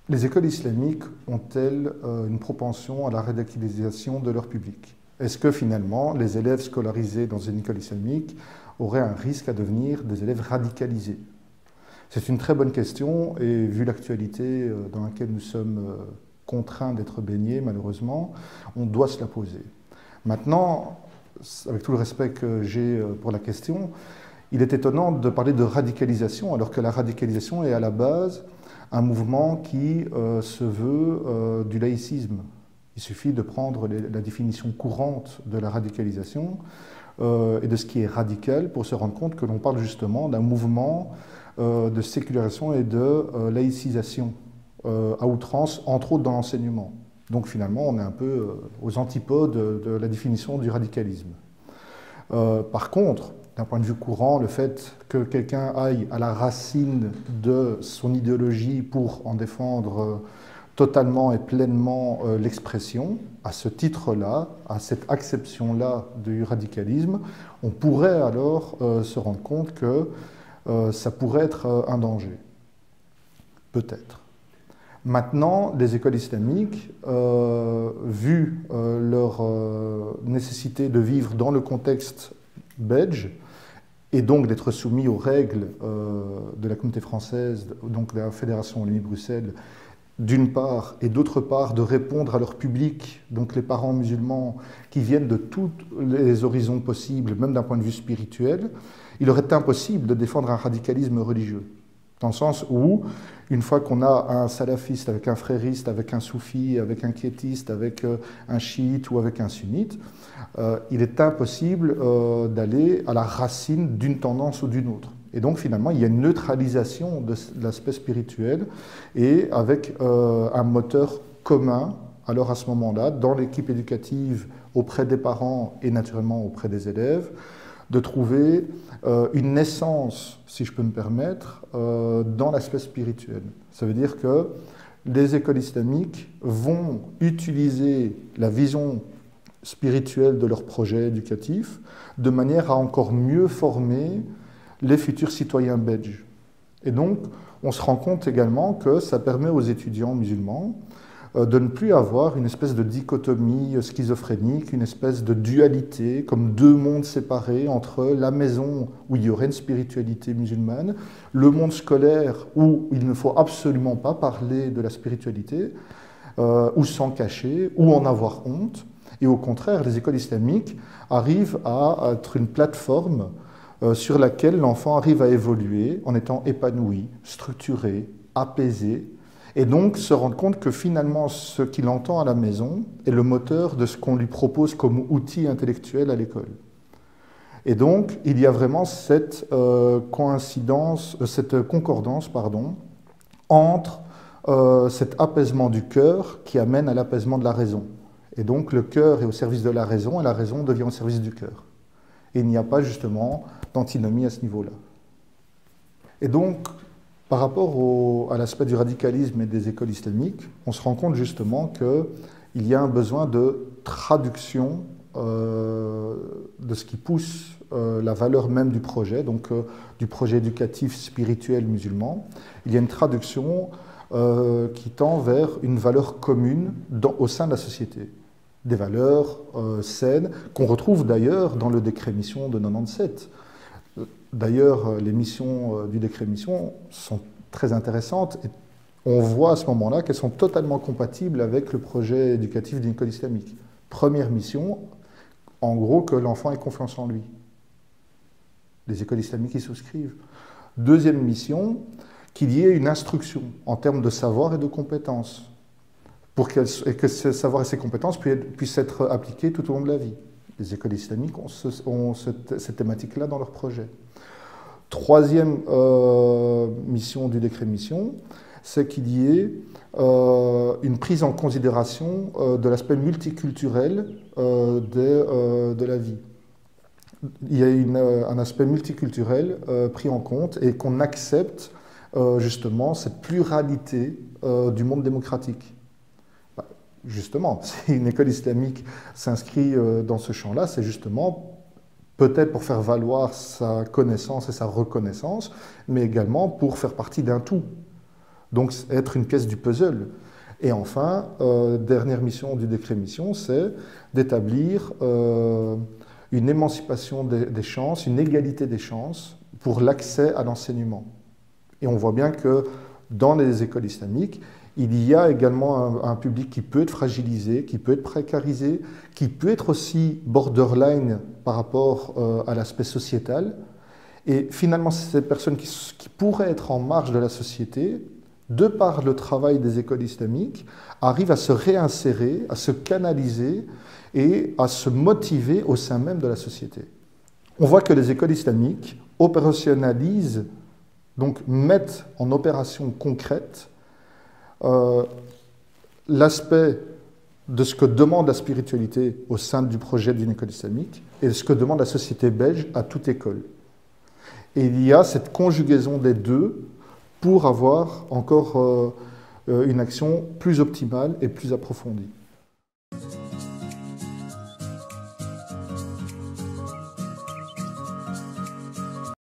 Les écoles islamiques ont-elles une propension à la radicalisation de leur public? Est-ce que finalement les élèves scolarisés dans une école islamique auraient un risque à devenir des élèves radicalisés? C'est une très bonne question et vu l'actualité dans laquelle nous sommes contraints d'être baignés malheureusement, on doit se la poser. Maintenant, avec tout le respect que j'ai pour la question, il est étonnant de parler de radicalisation alors que la radicalisation est à la base un mouvement qui se veut du laïcisme. Il suffit de prendre la définition courante de la radicalisation et de ce qui est radical pour se rendre compte que l'on parle justement d'un mouvement de sécularisation et de laïcisation à outrance, entre autres dans l'enseignement. Donc finalement, on est un peu aux antipodes de la définition du radicalisme. Par contre, d'un point de vue courant, le fait que quelqu'un aille à la racine de son idéologie pour en défendre totalement et pleinement l'expression, à ce titre-là, à cette acception-là du radicalisme, on pourrait alors se rendre compte que ça pourrait être un danger. Peut-être. Maintenant, les écoles islamiques, vu leur nécessité de vivre dans le contexte belge, et donc d'être soumis aux règles de la communauté française, donc de la Fédération Wallonie-Bruxelles, d'une part, et d'autre part, de répondre à leur public, donc les parents musulmans qui viennent de tous les horizons possibles, même d'un point de vue spirituel, il aurait été impossible de défendre un radicalisme religieux. Dans le sens où, une fois qu'on a un salafiste avec un frériste, avec un soufi, avec un quiétiste, avec un chiite ou avec un sunnite, il est impossible d'aller à la racine d'une tendance ou d'une autre. Et donc finalement, il y a une neutralisation de l'aspect spirituel et avec un moteur commun, alors à ce moment-là, dans l'équipe éducative, auprès des parents et naturellement auprès des élèves, de trouver une naissance, si je peux me permettre, dans l'aspect spirituel. Ça veut dire que les écoles islamiques vont utiliser la vision spirituelle de leur projet éducatif de manière à encore mieux former les futurs citoyens belges. Et donc, on se rend compte également que ça permet aux étudiants musulmans de ne plus avoir une espèce de dichotomie schizophrénique, une espèce de dualité, comme deux mondes séparés entre la maison où il y aurait une spiritualité musulmane, le monde scolaire où il ne faut absolument pas parler de la spiritualité, ou s'en cacher, ou en avoir honte. Et au contraire, les écoles islamiques arrivent à être une plateforme sur laquelle l'enfant arrive à évoluer en étant épanoui, structuré, apaisé, et donc se rendre compte que finalement ce qu'il entend à la maison est le moteur de ce qu'on lui propose comme outil intellectuel à l'école. Et donc il y a vraiment cette concordance entre cet apaisement du cœur qui amène à l'apaisement de la raison. Et donc le cœur est au service de la raison et la raison devient au service du cœur. Et il n'y a pas justement d'antinomie à ce niveau-là. Et donc, par rapport à l'aspect du radicalisme et des écoles islamiques, on se rend compte justement qu'il y a un besoin de traduction de ce qui pousse la valeur même du projet, donc du projet éducatif spirituel musulman. Il y a une traduction qui tend vers une valeur commune au sein de la société. Des valeurs saines qu'on retrouve d'ailleurs dans le décret mission de 97. D'ailleurs, les missions du décret mission sont très intéressantes et on voit à ce moment-là qu'elles sont totalement compatibles avec le projet éducatif d'une école islamique. Première mission, en gros, que l'enfant ait confiance en lui. Les écoles islamiques y souscrivent. Deuxième mission, qu'il y ait une instruction en termes de savoir et de compétences, et que ce savoir et ces compétences puissent être appliquées tout au long de la vie. Les écoles islamiques ont cette thématique-là dans leur projet. Troisième mission du décret mission, c'est qu'il y ait une prise en considération de l'aspect multiculturel de la vie. Il y a un aspect multiculturel pris en compte et qu'on accepte justement cette pluralité du monde démocratique. Justement, si une école islamique s'inscrit dans ce champ-là, c'est justement peut-être pour faire valoir sa connaissance et sa reconnaissance, mais également pour faire partie d'un tout. donc être une pièce du puzzle. Et enfin, dernière mission du décret mission, c'est d'établir une émancipation des chances, une égalité des chances pour l'accès à l'enseignement. Et on voit bien que dans les écoles islamiques, il y a également un public qui peut être fragilisé, qui peut être précarisé, qui peut être aussi borderline par rapport à l'aspect sociétal. Et finalement, ces personnes qui pourraient être en marge de la société, de par le travail des écoles islamiques, arrivent à se réinsérer, à se canaliser et à se motiver au sein même de la société. On voit que les écoles islamiques opérationnalisent, donc mettent en opération concrète l'aspect de ce que demande la spiritualité au sein du projet d'une école islamique et de ce que demande la société belge à toute école. Et il y a cette conjugaison des deux pour avoir encore une action plus optimale et plus approfondie.